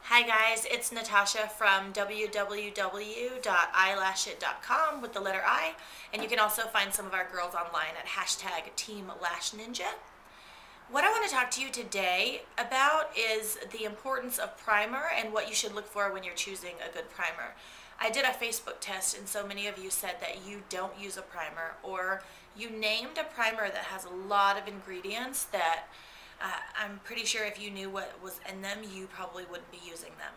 Hi guys, it's Natasha from www.eyelashit.com with the letter I, and you can also find some of our girls online at hashtag Team Lash Ninja. What I want to talk to you today about is the importance of primer and what you should look for when you're choosing a good primer. I did a Facebook test and so many of you said that you don't use a primer, or you named a primer that has a lot of ingredients that I'm pretty sure if you knew what was in them, you probably wouldn't be using them.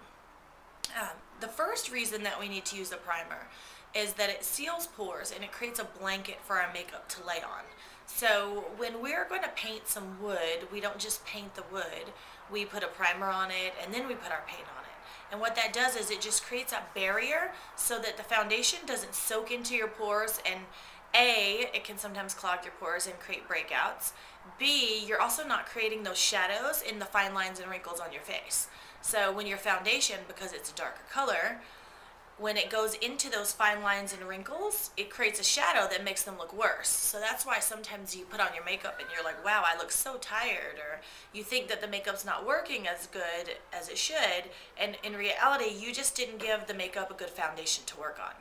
The first reason that we need to use a primer is that it seals pores and it creates a blanket for our makeup to lay on. So when we're going to paint some wood, we don't just paint the wood, we put a primer on it and then we put our paint on it. And what that does is it just creates a barrier so that the foundation doesn't soak into your pores, and A, it can sometimes clog your pores and create breakouts. B, you're also not creating those shadows in the fine lines and wrinkles on your face. So when your foundation, because it's a darker color, when it goes into those fine lines and wrinkles, it creates a shadow that makes them look worse. So that's why sometimes you put on your makeup and you're like, wow, I look so tired, or you think that the makeup's not working as good as it should, and in reality, you just didn't give the makeup a good foundation to work on.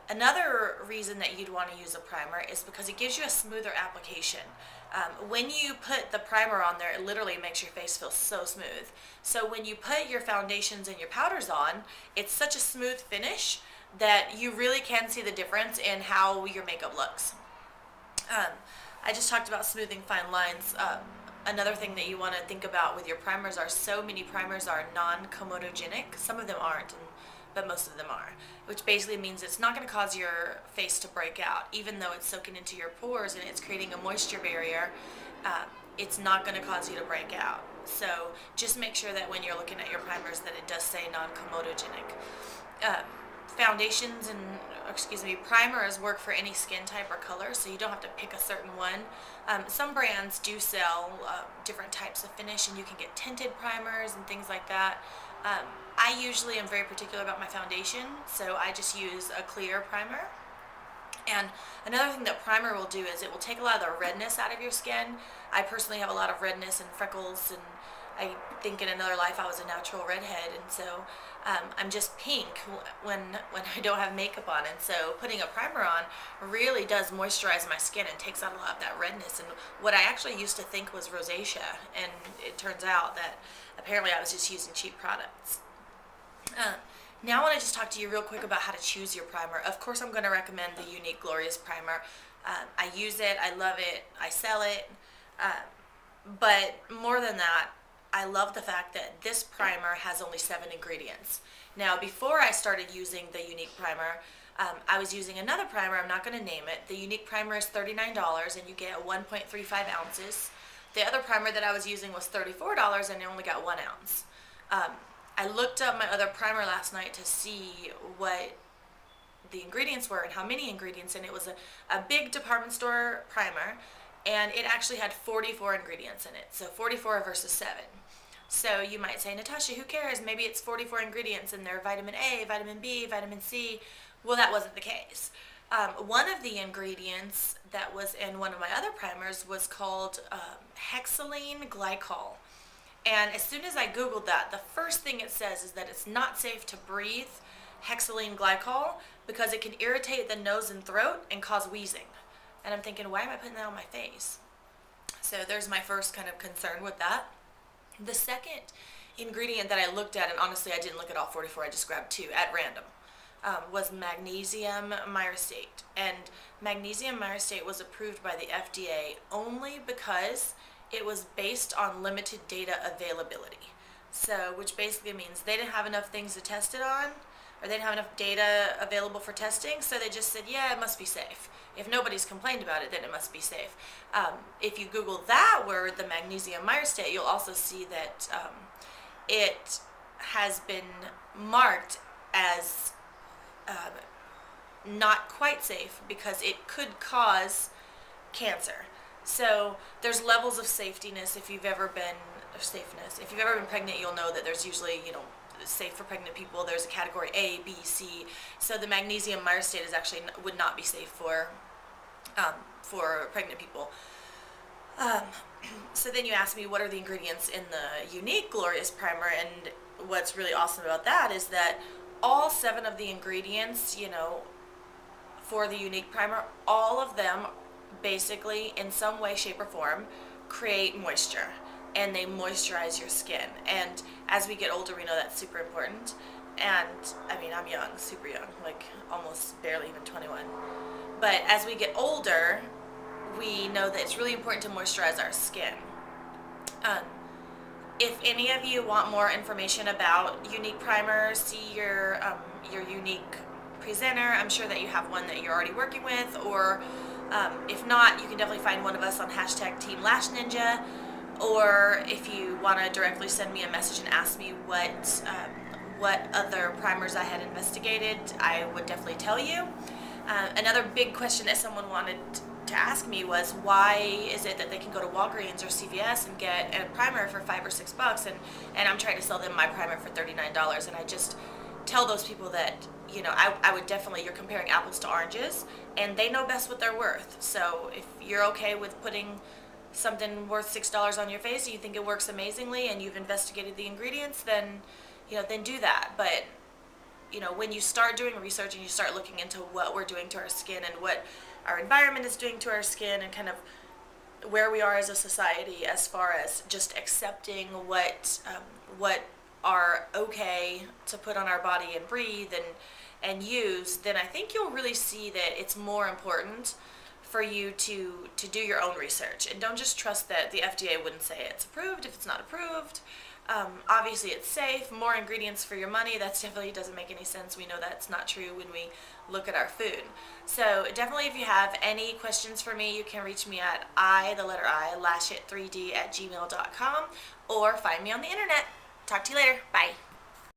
Another reason that you'd want to use a primer is because it gives you a smoother application. When you put the primer on there, it literally makes your face feel so smooth. So when you put your foundations and your powders on, it's such a smooth finish that you really can see the difference in how your makeup looks. I just talked about smoothing fine lines. Another thing that you want to think about with your primers are so many primers are non-comedogenic. Some of them aren't, but most of them are, which basically means it's not going to cause your face to break out. Even though it's soaking into your pores and it's creating a moisture barrier, it's not going to cause you to break out. So just make sure that when you're looking at your primers that it does say non-comedogenic. Foundations and, primers work for any skin type or color, so you don't have to pick a certain one. Some brands do sell different types of finish, and you can get tinted primers and things like that. I usually am very particular about my foundation, so I just use a clear primer. And another thing that primer will do is it will take a lot of the redness out of your skin. I personally have a lot of redness and freckles, and I think in another life I was a natural redhead, and so I'm just pink when I don't have makeup on, and so putting a primer on really does moisturize my skin and takes out a lot of that redness and what I actually used to think was rosacea, and it turns out that apparently I was just using cheap products. Now I want to just talk to you real quick about how to choose your primer. Of course, I'm going to recommend the Younique Glorious Primer. I use it, I love it, I sell it, but more than that, I love the fact that this primer has only 7 ingredients. Now, before I started using the Younique Primer, I was using another primer. I'm not going to name it. The Younique Primer is $39 and you get 1.35 ounces. The other primer that I was using was $34 and I only got 1 ounce. I looked up my other primer last night to see what the ingredients were and how many ingredients, and it was a big department store primer, and it actually had 44 ingredients in it, so 44 versus 7. So you might say, Natasha, who cares? Maybe it's 44 ingredients and they're vitamin A, vitamin B, vitamin C. Well, that wasn't the case. One of the ingredients that was in one of my other primers was called hexylene glycol. And as soon as I Googled that, the first thing it says is that it's not safe to breathe hexylene glycol because it can irritate the nose and throat and cause wheezing. And I'm thinking, why am I putting that on my face? So there's my first kind of concern with that. The second ingredient that I looked at, and honestly I didn't look at all 44, I just grabbed 2 at random, was magnesium myrcete. And magnesium myrcete was approved by the FDA only because it was based on limited data availability. So, which basically means they didn't have enough things to test it on, or they didn't have enough data available for testing, so they just said, yeah, it must be safe. If nobody's complained about it, then it must be safe. If you Google that word, the magnesium myrcete, you'll also see that it has been marked as not quite safe because it could cause cancer. So there's levels of safeness. If you've ever been pregnant, you'll know that there's usually, safe for pregnant people. There's a category A, B, C. So the magnesium myrcete is actually would not be safe for pregnant people. So then you asked me what are the ingredients in the Younique Glorious Primer, and what's really awesome about that is that all 7 of the ingredients, for the Younique Primer, all of them basically in some way, shape, or form create moisture, and they moisturize your skin. And as we get older, we know that's super important. And I mean, I'm young, super young, like almost barely even 21. But as we get older, we know that it's really important to moisturize our skin. Um, if any of you want more information about Younique Primer, see your Younique presenter. I'm sure that you have one that you're already working with, or if not, you can definitely find one of us on hashtag Team Lash Ninja, or if you want to directly send me a message and ask me what other primers I had investigated, I would definitely tell you. Another big question that someone wanted to ask me was, why is it that they can go to Walgreens or CVS and get a primer for $5 or $6, and I'm trying to sell them my primer for $39? And I just tell those people that, I would definitely, you're comparing apples to oranges, and they know best what they're worth. So if you're okay with putting something worth $6 on your face and you think it works amazingly and you've investigated the ingredients, then then do that. But when you start doing research and you start looking into what we're doing to our skin and what our environment is doing to our skin, and kind of where we are as a society as far as just accepting what are okay to put on our body and breathe and use, then I think you'll really see that it's more important for you to do your own research, and don't just trust that the FDA wouldn't say it's approved if it's not approved. Obviously it's safe, more ingredients for your money. That definitely doesn't make any sense. We know that's not true when we look at our food. So definitely, if you have any questions for me, you can reach me at lashit3d@gmail.com, or find me on the internet. Talk to you later. Bye.